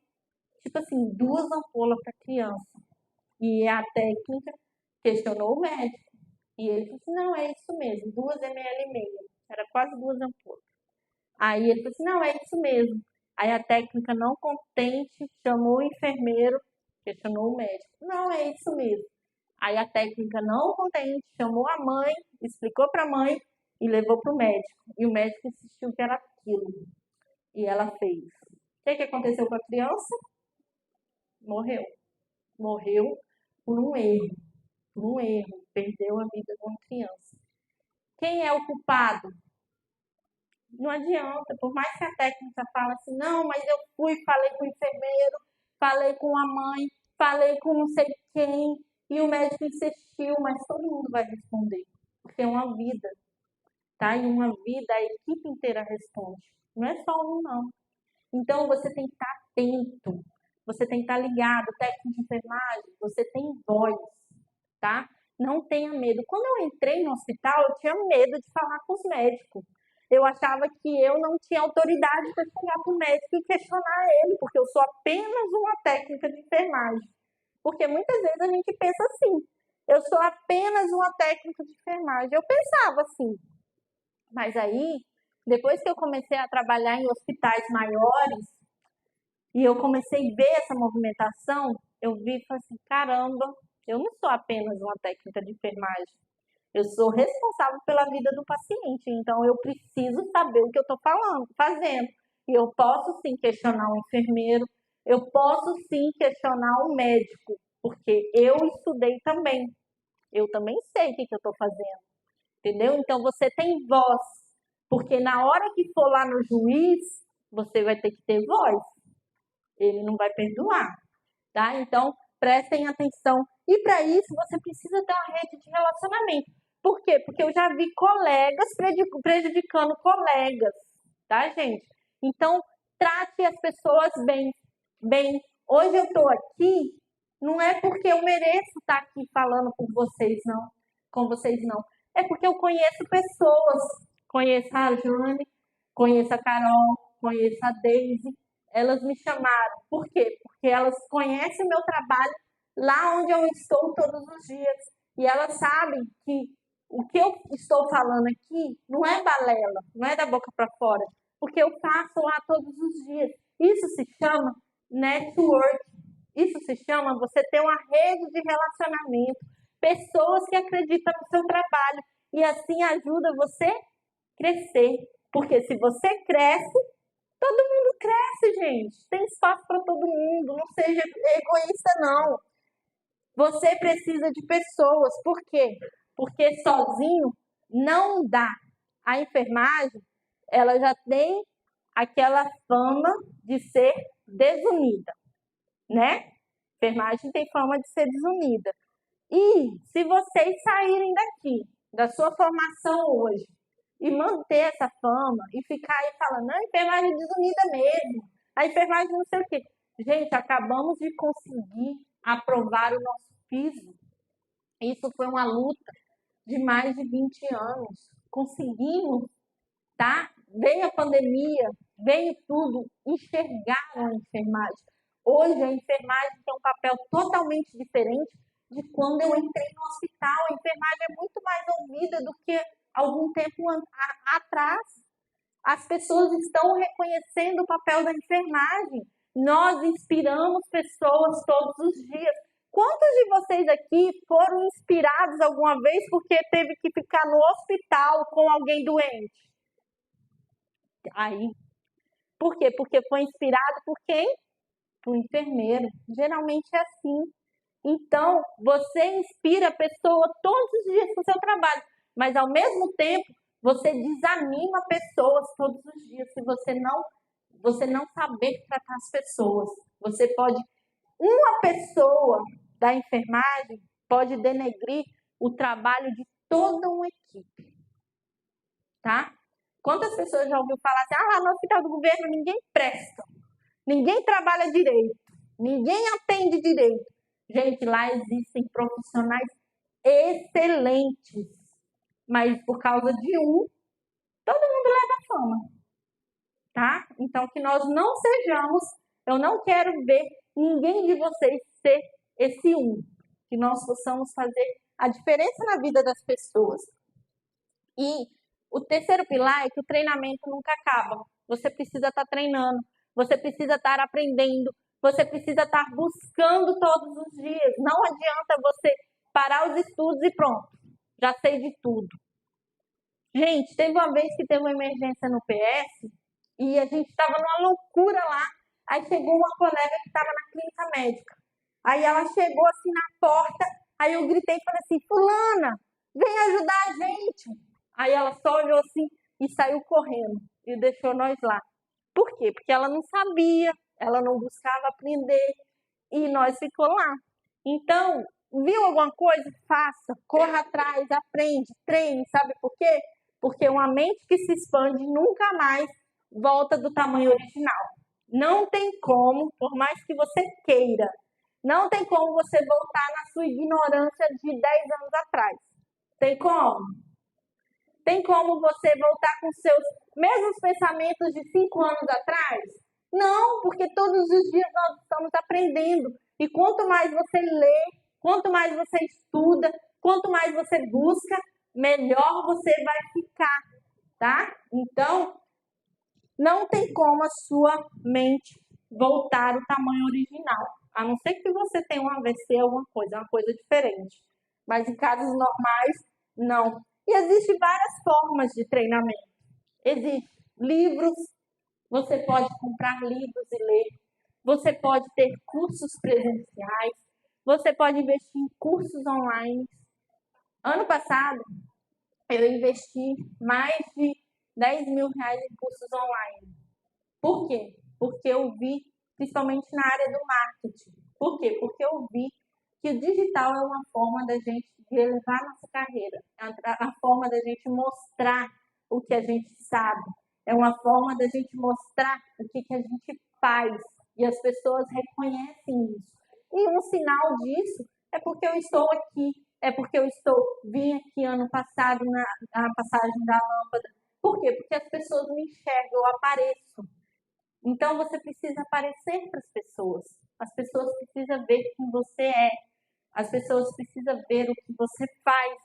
tipo assim, 2 ampolas para a criança. E a técnica questionou o médico. E ele falou assim, não, é isso mesmo, 2 ml e meia. Era quase 2 ampolas. Aí ele falou assim, não, é isso mesmo. Aí a técnica, não contente, chamou o enfermeiro, questionou o médico. Não, é isso mesmo. Aí a técnica, não contente, chamou a mãe, explicou para a mãe e levou para o médico. E o médico insistiu que era aquilo. E ela fez. O que aconteceu com a criança? Morreu. Morreu por um erro. Por um erro. Perdeu a vida de uma criança. Quem é o culpado? Não adianta. Por mais que a técnica fale assim, não, mas eu falei com o enfermeiro, falei com a mãe, falei com não sei quem, e o médico insistiu, mas todo mundo vai responder. Porque é uma vida, tá? E uma vida, a equipe inteira responde. Não é só um, não. Então, você tem que estar atento. Você tem que estar ligado. Técnico de enfermagem, você tem voz, tá? Não tenha medo. Quando eu entrei no hospital, eu tinha medo de falar com os médicos. Eu achava que eu não tinha autoridade para chegar para o médico e questionar ele, porque eu sou apenas uma técnica de enfermagem. Porque muitas vezes a gente pensa assim, eu sou apenas uma técnica de enfermagem. Eu pensava assim, mas aí, depois que eu comecei a trabalhar em hospitais maiores, e eu comecei a ver essa movimentação, eu vi e falei assim, caramba, eu não sou apenas uma técnica de enfermagem. Eu sou responsável pela vida do paciente, então eu preciso saber o que eu estou fazendo. E eu posso sim questionar o enfermeiro, eu posso sim questionar o médico, porque eu estudei também. Eu também sei o que eu estou fazendo, entendeu? Então você tem voz, porque na hora que for lá no juiz, você vai ter que ter voz. Ele não vai perdoar, tá? Então prestem atenção. E para isso você precisa ter uma rede de relacionamento. Por quê? Porque eu já vi colegas prejudicando colegas, tá, gente? Então, trate as pessoas bem. Bem, hoje eu estou aqui, não é porque eu mereço estar aqui falando com vocês, não. É porque eu conheço pessoas. Conheço a Jane, conheço a Carol, conheço a Daisy. Elas me chamaram. Por quê? Porque elas conhecem o meu trabalho lá onde eu estou todos os dias. E elas sabem que o que eu estou falando aqui não é balela, não é da boca para fora, porque eu faço lá todos os dias. Isso se chama network. Isso se chama você ter uma rede de relacionamento, pessoas que acreditam no seu trabalho e assim ajuda você a crescer. Porque se você cresce, todo mundo cresce, gente. Tem espaço para todo mundo. Não seja egoísta, não. Você precisa de pessoas. Por quê? Porque sozinho não dá. A enfermagem, ela já tem aquela fama de ser desunida, né? A enfermagem tem fama de ser desunida. E se vocês saírem daqui, da sua formação hoje, e manter essa fama, e ficar aí falando, não, a enfermagem é desunida mesmo, a enfermagem não sei o quê. Gente, acabamos de conseguir aprovar o nosso piso. Isso foi uma luta de mais de 20 anos. Conseguimos, tá? Veio a pandemia, veio tudo, enxergaram a enfermagem. Hoje a enfermagem tem um papel totalmente diferente de quando eu entrei no hospital. A enfermagem é muito mais ouvida do que algum tempo atrás. As pessoas estão reconhecendo o papel da enfermagem. Nós inspiramos pessoas todos os dias. Quantos de vocês aqui foram inspirados alguma vez porque teve que ficar no hospital com alguém doente? Aí, por quê? Porque foi inspirado por quem? Por enfermeiro. Geralmente é assim. Então, você inspira a pessoa todos os dias com o seu trabalho, mas ao mesmo tempo, você desanima pessoas todos os dias se você não saber tratar as pessoas. Você pode, uma pessoa da enfermagem pode denegrir o trabalho de toda uma equipe, tá? Quantas pessoas já ouviu falar assim, lá no hospital do governo ninguém presta, ninguém trabalha direito, ninguém atende direito. Gente, lá existem profissionais excelentes, mas por causa de todo mundo leva fama, tá? Então, que nós não sejamos, eu não quero ver ninguém de vocês ser esse que nós possamos fazer a diferença na vida das pessoas. E o terceiro pilar é que o treinamento nunca acaba. Você precisa estar treinando, você precisa estar aprendendo, você precisa estar buscando todos os dias. Não adianta você parar os estudos e pronto, já sei de tudo. Gente, teve uma vez que teve uma emergência no PS e a gente estava numa loucura lá. Aí chegou uma colega que estava na clínica médica. Aí ela chegou assim na porta, aí eu gritei e falei assim, fulana, vem ajudar a gente. Aí ela só olhou assim e saiu correndo e deixou nós lá. Por quê? Porque ela não sabia, ela não buscava aprender e nós ficou lá. Então, viu alguma coisa? Faça, corra atrás, aprende, treine. Sabe por quê? Porque uma mente que se expande nunca mais volta do tamanho original. Não tem como, por mais que você queira, não tem como você voltar na sua ignorância de 10 anos atrás. Tem como? Tem como você voltar com seus mesmos pensamentos de 5 anos atrás? Não, porque todos os dias nós estamos aprendendo. E quanto mais você lê, quanto mais você estuda, quanto mais você busca, melhor você vai ficar, tá? Então, não tem como a sua mente voltar ao tamanho original. A não ser que você tenha um AVC, alguma coisa, uma coisa diferente. Mas em casos normais, não. E existem várias formas de treinamento. Existem livros, você pode comprar livros e ler. Você pode ter cursos presenciais. Você pode investir em cursos online. Ano passado, eu investi mais de 10 mil reais em cursos online. Por quê? Porque eu vi, principalmente na área do marketing. Por quê? Porque eu vi que o digital é uma forma da gente elevar nossa carreira. É a forma da gente mostrar o que a gente sabe. É uma forma da gente mostrar o que a gente faz. E as pessoas reconhecem isso. E um sinal disso é porque eu estou aqui. É porque eu vim aqui ano passado na passagem da lâmpada. Por quê? Porque as pessoas me enxergam, eu apareço. Então você precisa aparecer para as pessoas. As pessoas precisam ver quem você é. As pessoas precisam ver o que você faz.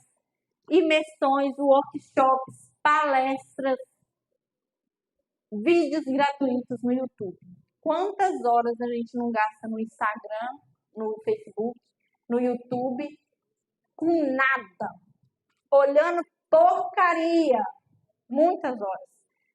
Imersões, workshops, palestras, vídeos gratuitos no YouTube. Quantas horas a gente não gasta no Instagram, no Facebook, no YouTube, com nada, olhando porcaria, muitas horas.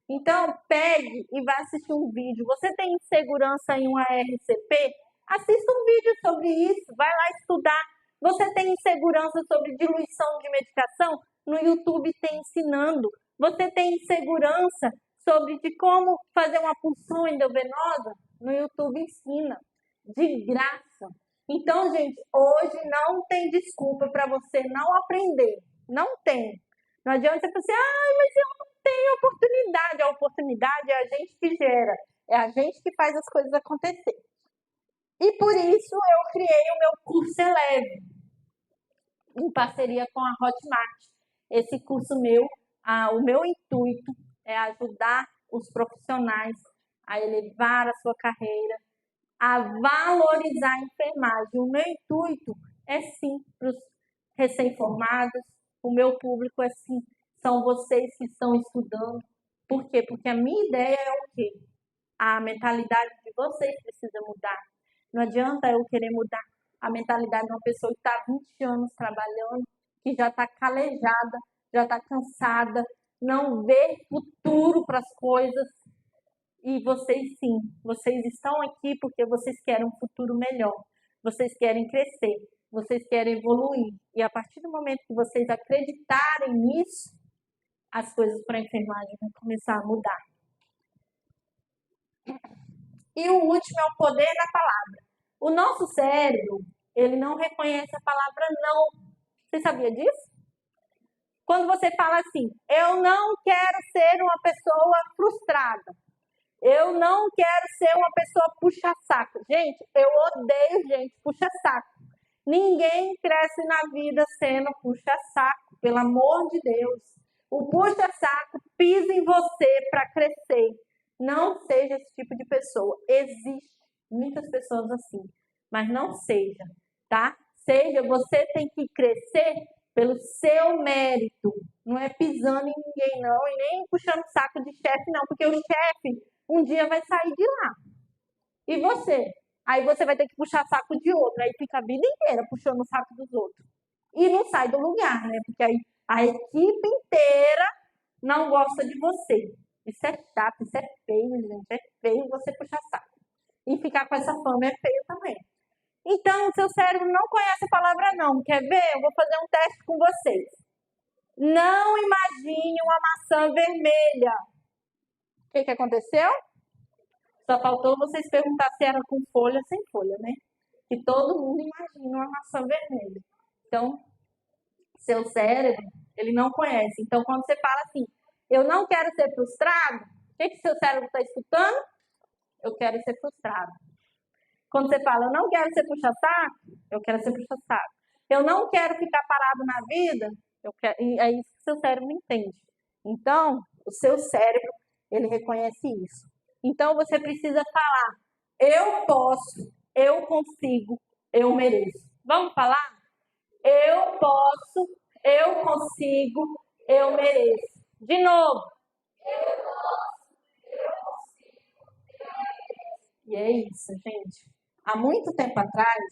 Então, pegue e vá assistir um vídeo. Você tem insegurança em uma RCP? Assista um vídeo sobre isso, vai lá estudar. Você tem insegurança sobre diluição de medicação? No YouTube tem ensinando. Você tem insegurança sobre de como fazer uma punção endovenosa? No YouTube ensina, de graça. Então, gente, hoje não tem desculpa para você não aprender. Não tem. Não adianta você pensar, mas eu não tenho oportunidade. A oportunidade é a gente que gera. É a gente que faz as coisas acontecer. E por isso eu criei o meu curso Eleve, em parceria com a Hotmart. Esse curso meu, o meu intuito é ajudar os profissionais a elevar a sua carreira, a valorizar a enfermagem. O meu intuito é sim para os recém-formados, o meu público é sim, são vocês que estão estudando. Por quê? Porque a minha ideia é o quê? A mentalidade de vocês precisa mudar. Não adianta eu querer mudar a mentalidade de uma pessoa que está há 20 anos trabalhando, que já está calejada, já está cansada, não vê futuro para as coisas. E vocês sim, vocês estão aqui porque vocês querem um futuro melhor. Vocês querem crescer, vocês querem evoluir. E a partir do momento que vocês acreditarem nisso, as coisas para a enfermagem vão começar a mudar. E o último é o poder da palavra. O nosso cérebro, ele não reconhece a palavra não. Você sabia disso? Quando você fala assim, eu não quero ser uma pessoa frustrada. Eu não quero ser uma pessoa puxa-saco. Gente, eu odeio gente puxa-saco. Ninguém cresce na vida sendo puxa-saco, pelo amor de Deus. O puxa-saco pisa em você para crescer. Não seja esse tipo de pessoa. Existem muitas pessoas assim, mas não seja, tá? Seja, você tem que crescer pelo seu mérito. Não é pisando em ninguém, não, e nem puxando saco de chefe, não, porque o chefe um dia vai sair de lá. E você? Aí você vai ter que puxar saco de outro. Aí fica a vida inteira puxando o saco dos outros. E não sai do lugar, né? Porque aí a equipe inteira não gosta de você. Isso é chato, isso é feio, gente. É feio você puxar saco. E ficar com essa fama é feio também. Então, o seu cérebro não conhece a palavra não. Quer ver? Eu vou fazer um teste com vocês. Não imagine uma maçã vermelha. O que aconteceu? Só faltou vocês perguntar se era com folha ou sem folha, né? Que todo mundo imagina uma maçã vermelha. Então, seu cérebro, ele não conhece. Então, quando você fala assim, eu não quero ser frustrado, o que seu cérebro está escutando? Eu quero ser frustrado. Quando você fala, eu não quero ser puxa-saco, eu quero ser puxa-saco. Eu não quero ficar parado na vida, eu quero, e é isso que seu cérebro entende. Então, o seu cérebro, ele reconhece isso. Então, você precisa falar: eu posso, eu consigo, eu mereço. Vamos falar? Eu posso, eu consigo, eu mereço. De novo. E é isso, gente. Há muito tempo atrás,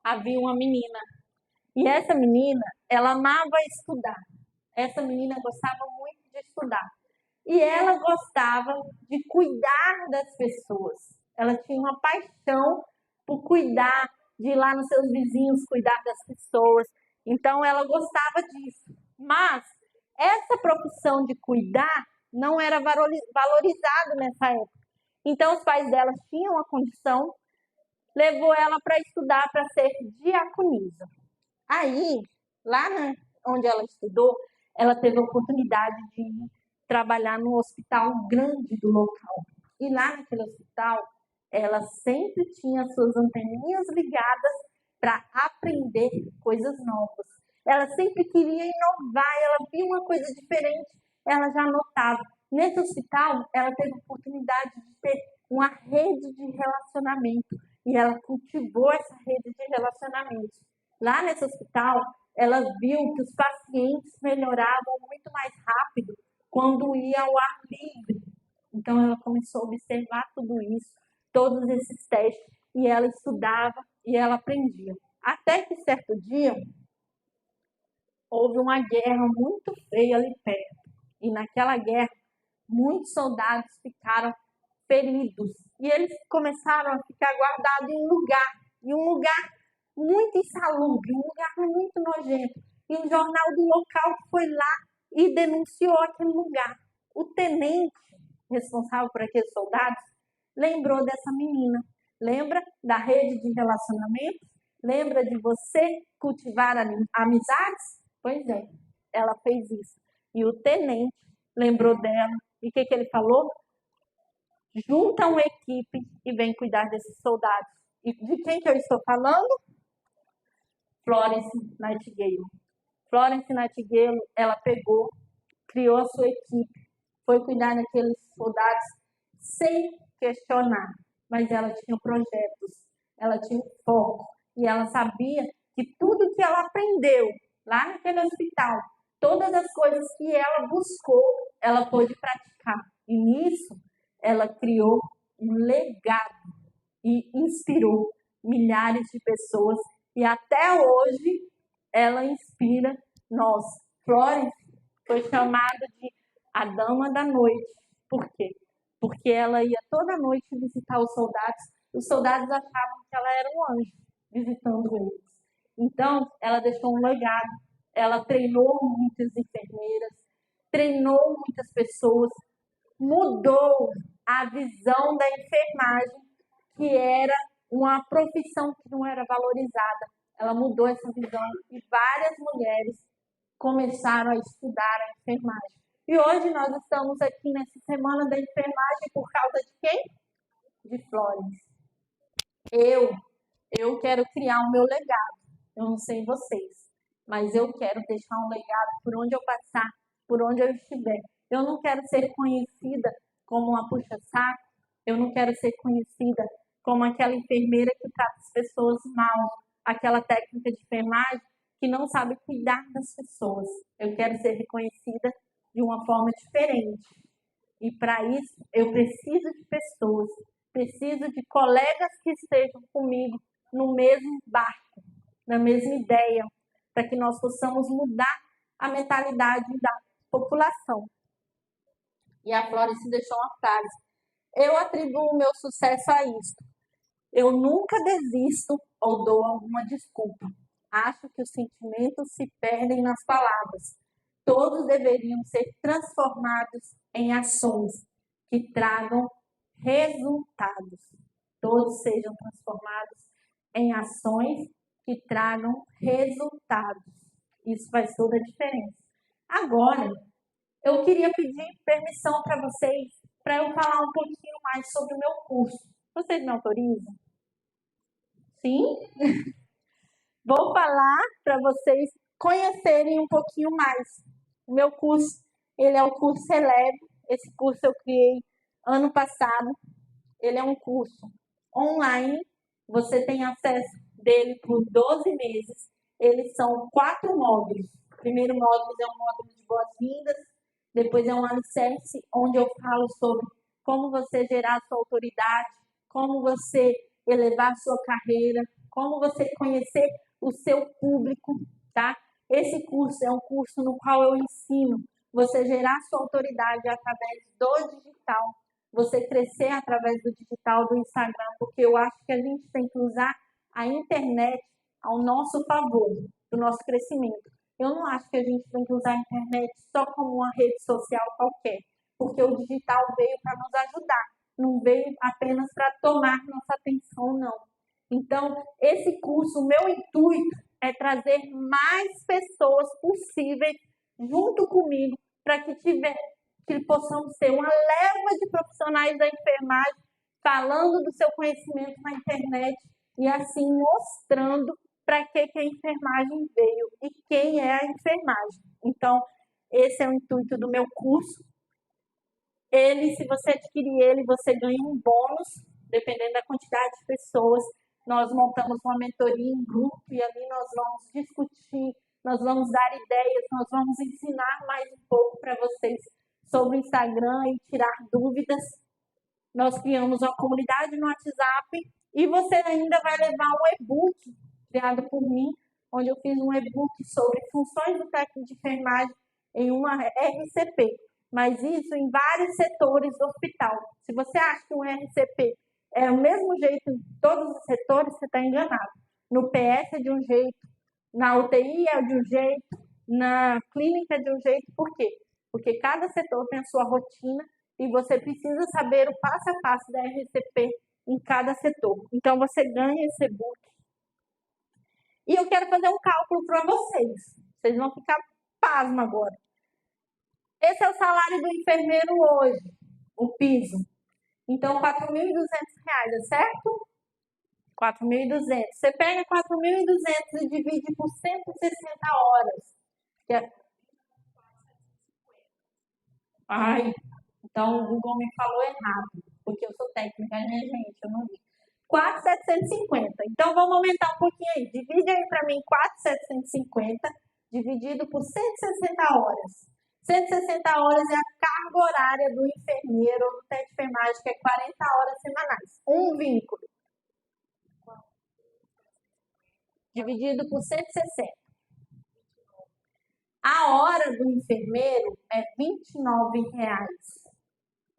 havia uma menina. E essa menina, ela amava estudar. Essa menina gostava muito de estudar. E ela gostava de cuidar das pessoas. Ela tinha uma paixão por cuidar, de ir lá nos seus vizinhos, cuidar das pessoas. Então, ela gostava disso. Mas essa profissão de cuidar não era valorizada nessa época. Então, os pais dela tinham a condição, levou ela para estudar para ser diaconisa. Aí, lá onde ela estudou, ela teve a oportunidade de trabalhar no hospital grande do local. E lá naquele hospital, ela sempre tinha suas anteninhas ligadas para aprender coisas novas. Ela sempre queria inovar, ela via uma coisa diferente, ela já notava. Nesse hospital, ela teve a oportunidade de ter uma rede de relacionamento e ela cultivou essa rede de relacionamentos. Lá nesse hospital, ela viu que os pacientes melhoravam muito mais rápido quando ia ao ar livre. Então, ela começou a observar tudo isso, todos esses testes, e ela estudava e ela aprendia. Até que certo dia, houve uma guerra muito feia ali perto. E naquela guerra, muitos soldados ficaram feridos. E eles começaram a ficar guardados em um lugar muito insalubre, um lugar muito nojento. E um jornal do local foi lá e denunciou aquele lugar. O tenente responsável por aqueles soldados lembrou dessa menina. Lembra da rede de relacionamentos? Lembra de você cultivar amizades? Pois é, ela fez isso. E o tenente lembrou dela. E o que ele falou? Junta uma equipe e vem cuidar desses soldados. E de quem que eu estou falando? Florence Nightingale. Florence Nightingale, ela pegou, criou a sua equipe, foi cuidar daqueles soldados sem questionar. Mas ela tinha projetos, ela tinha foco e ela sabia que tudo que ela aprendeu lá naquele hospital, todas as coisas que ela buscou, ela pôde praticar. E nisso, ela criou um legado e inspirou milhares de pessoas. E até hoje, ela inspira nós. Florence foi chamada de a Dama da Noite. Por quê? Porque ela ia toda noite visitar os soldados. Os soldados achavam que ela era um anjo visitando eles. Então, ela deixou um legado. Ela treinou muitas enfermeiras, treinou muitas pessoas, mudou a visão da enfermagem, que era uma profissão que não era valorizada. Ela mudou essa visão e várias mulheres começaram a estudar a enfermagem. E hoje nós estamos aqui nessa semana da enfermagem por causa de quem? De Florence. Eu quero criar o meu legado. Eu não sei vocês, mas eu quero deixar um legado por onde eu passar, por onde eu estiver. Eu não quero ser conhecida como uma puxa-saco. Eu não quero ser conhecida como aquela enfermeira que trata as pessoas mal, aquela técnica de enfermagem que não sabe cuidar das pessoas. Eu quero ser reconhecida de uma forma diferente. E para isso, eu preciso de pessoas, preciso de colegas que estejam comigo no mesmo barco, na mesma ideia, para que nós possamos mudar a mentalidade da população. E a Florence deixou uma frase: eu atribuo o meu sucesso a isto. Eu nunca desisto ou dou alguma desculpa. Acho que os sentimentos se perdem nas palavras. Todos deveriam ser transformados em ações que tragam resultados. Todos sejam transformados em ações que tragam resultados. Isso faz toda a diferença. Agora, eu queria pedir permissão para vocês para eu falar um pouquinho mais sobre o meu curso. Vocês me autorizam? Sim? Vou falar para vocês conhecerem um pouquinho mais o meu curso. Ele é o curso Eleve. Esse curso eu criei ano passado. Ele é um curso online. Você tem acesso dele por 12 meses. Eles são 4 módulos. O primeiro módulo é um módulo de boas-vindas. Depois é um alicerce, onde eu falo sobre como você gerar sua autoridade, como você elevar sua carreira, como você conhecer o seu público, tá? Esse curso é um curso no qual eu ensino você gerar sua autoridade através do digital, você crescer através do digital, do Instagram, porque eu acho que a gente tem que usar a internet ao nosso favor, do nosso crescimento. Eu não acho que a gente tem que usar a internet só como uma rede social qualquer, porque o digital veio para nos ajudar, não veio apenas para tomar nossa atenção, não. Então, esse curso, o meu intuito é trazer mais pessoas possíveis junto comigo para que possamos ter uma leva de profissionais da enfermagem falando do seu conhecimento na internet e assim mostrando para que a enfermagem veio e quem é a enfermagem. Então, esse é o intuito do meu curso. Ele, se você adquirir ele, você ganha um bônus, dependendo da quantidade de pessoas. Nós montamos uma mentoria em grupo e ali nós vamos discutir, nós vamos dar ideias, nós vamos ensinar mais um pouco para vocês sobre o Instagram e tirar dúvidas. Nós criamos uma comunidade no WhatsApp e você ainda vai levar um e-book criado por mim, onde eu fiz um e-book sobre funções do técnico de enfermagem em uma RCP, mas isso em vários setores do hospital. Se você acha que um RCP é o mesmo jeito em todos os setores, você está enganado. No PS é de um jeito, na UTI é de um jeito, na clínica é de um jeito. Por quê? Porque cada setor tem a sua rotina e você precisa saber o passo a passo da RCP em cada setor. Então, você ganha esse e-book. E eu quero fazer um cálculo para vocês. Vocês vão ficar pasmos agora. Esse é o salário do enfermeiro hoje, o piso. Então, R$ 4.200, é certo? 4.200. Você pega 4.200 e divide por 160 horas. Que é... Ai, então o Google me falou errado, porque eu sou técnica, né, gente? Eu não vi. 4.750. Então, vamos aumentar um pouquinho aí. Divide aí para mim 4.750 dividido por 160 horas. 160 horas é a carga horária do enfermeiro ou do técnico de enfermagem, que é 40 horas semanais. Um vínculo. Dividido por 160. A hora do enfermeiro é R$29.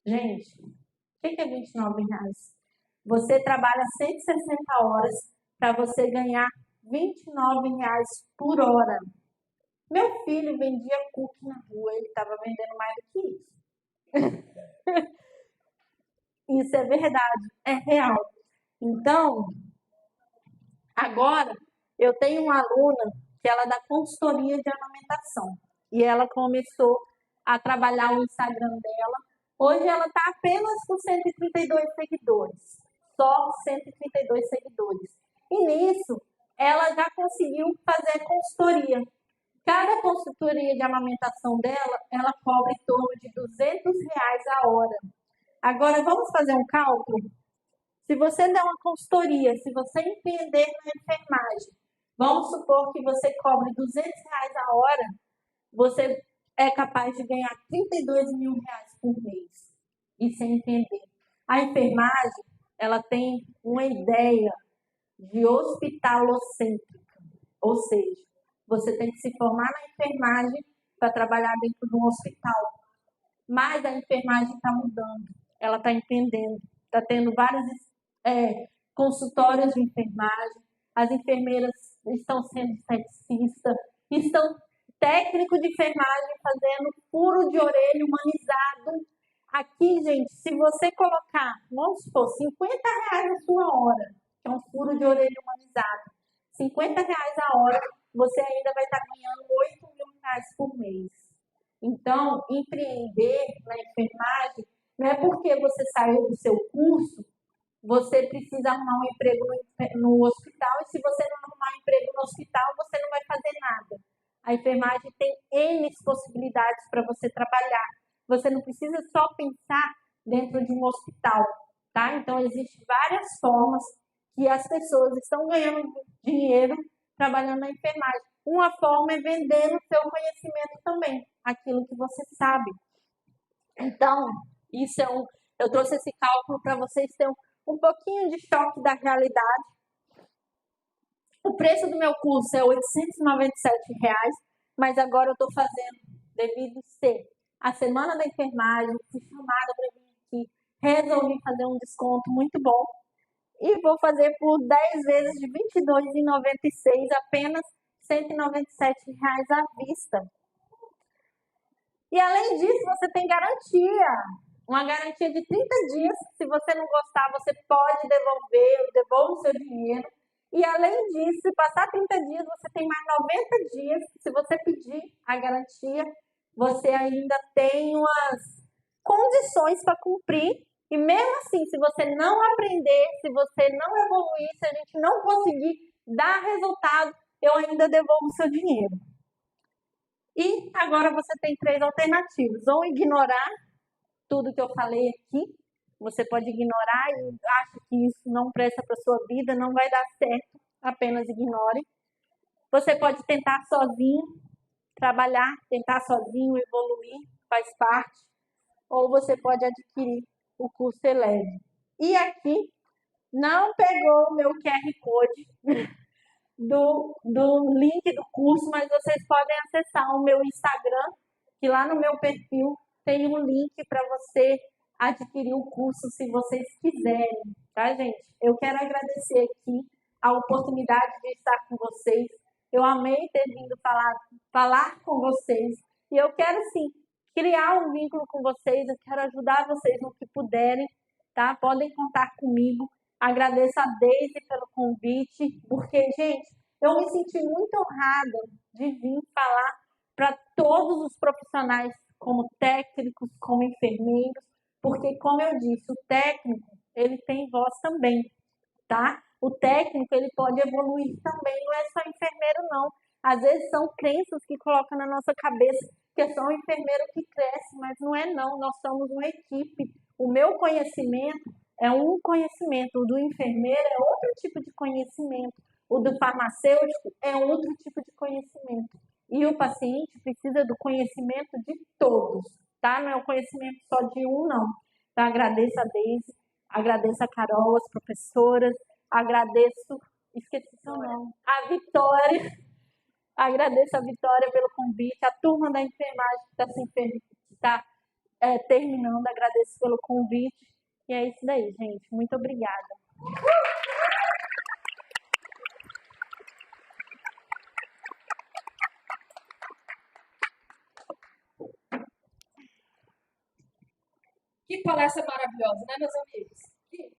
Gente, o que é R$29? Você trabalha 160 horas para você ganhar R$29 por hora. Meu filho vendia cookie na rua, ele estava vendendo mais do que isso. Isso é verdade, é real. Então, agora eu tenho uma aluna que ela dá consultoria de amamentação e ela começou a trabalhar o Instagram dela. Hoje ela está apenas com 132 seguidores, só 132 seguidores. E nisso, ela já conseguiu fazer consultoria. Cada consultoria de amamentação dela, ela cobra em torno de R$200 a hora. Agora, vamos fazer um cálculo? Se você der uma consultoria, se você empreender na enfermagem, vamos supor que você cobre R$200 a hora, você é capaz de ganhar R$32 mil por mês. Isso é entender. A enfermagem, ela tem uma ideia de hospitalocêntrica, ou seja, você tem que se formar na enfermagem para trabalhar dentro de um hospital. Mas a enfermagem está mudando, ela está entendendo, está tendo vários consultórios de enfermagem, as enfermeiras estão sendo esteticistas, estão técnicos de enfermagem fazendo furo de orelha humanizado. Aqui, gente, se você colocar, vamos supor, R$50 a sua hora, que é um furo de orelha humanizado, R$50 a hora, você ainda vai estar ganhando R$8 mil por mês. Então, empreender na enfermagem não é porque você saiu do seu curso, você precisa arrumar um emprego no hospital, e se você não arrumar um emprego no hospital, você não vai fazer nada. A enfermagem tem N possibilidades para você trabalhar. Você não precisa só pensar dentro de um hospital, tá? Então, existem várias formas que as pessoas estão ganhando dinheiro trabalhando na enfermagem. Uma forma é vendendo o seu conhecimento também, aquilo que você sabe. Então, isso eu trouxe esse cálculo para vocês terem um pouquinho de choque da realidade. O preço do meu curso é R$ 897, mas agora eu estou fazendo, devido ser a Semana da Enfermagem, fui chamada para vir aqui, resolvi fazer um desconto muito bom e vou fazer por 10 vezes de R$ 22,96, apenas R$ 197 à vista. E além disso, você tem garantia, uma garantia de 30 dias. Se você não gostar, você pode devolver, eu devolvo o seu dinheiro. E além disso, se passar 30 dias, você tem mais 90 dias. Se você pedir a garantia, você ainda tem umas condições para cumprir. E mesmo assim, se você não aprender, se você não evoluir, se a gente não conseguir dar resultado, eu ainda devolvo o seu dinheiro. E agora você tem 3 alternativas. Ou ignorar tudo que eu falei aqui. Você pode ignorar e acha que isso não presta para sua vida, não vai dar certo. Apenas ignore. Você pode tentar sozinho, trabalhar, tentar sozinho, evoluir, faz parte. Ou você pode adquirir o curso Eleve. E aqui, não pegou o meu QR Code do link do curso, mas vocês podem acessar o meu Instagram, que lá no meu perfil tem um link para você adquirir o curso se vocês quiserem, tá, gente? Eu quero agradecer aqui a oportunidade de estar com vocês. Eu amei ter vindo falar com vocês. E eu quero, sim, criar um vínculo com vocês. Eu quero ajudar vocês no que puderem, tá? Podem contar comigo. Agradeço a Deise pelo convite, porque, gente, eu me senti muito honrada de vir falar para todos os profissionais, como técnicos, como enfermeiros, porque, como eu disse, o técnico, ele tem voz também, tá? O técnico, ele pode evoluir também, não é só enfermeiro, não. Às vezes são crenças que colocam na nossa cabeça que é só um enfermeiro que cresce, mas não é não, nós somos uma equipe. O meu conhecimento é um conhecimento, o do enfermeiro é outro tipo de conhecimento, o do farmacêutico é outro tipo de conhecimento. E o paciente precisa do conhecimento de todos, tá? Não é o conhecimento só de um, não. Então, agradeço a Deise, agradeço a Carol, as professoras, agradeço, esqueci seu nome, a Vitória, agradeço a Vitória pelo convite, a turma da enfermagem que está terminando, agradeço pelo convite. E é isso daí, gente. Muito obrigada. Que palestra maravilhosa, né, meus amigos?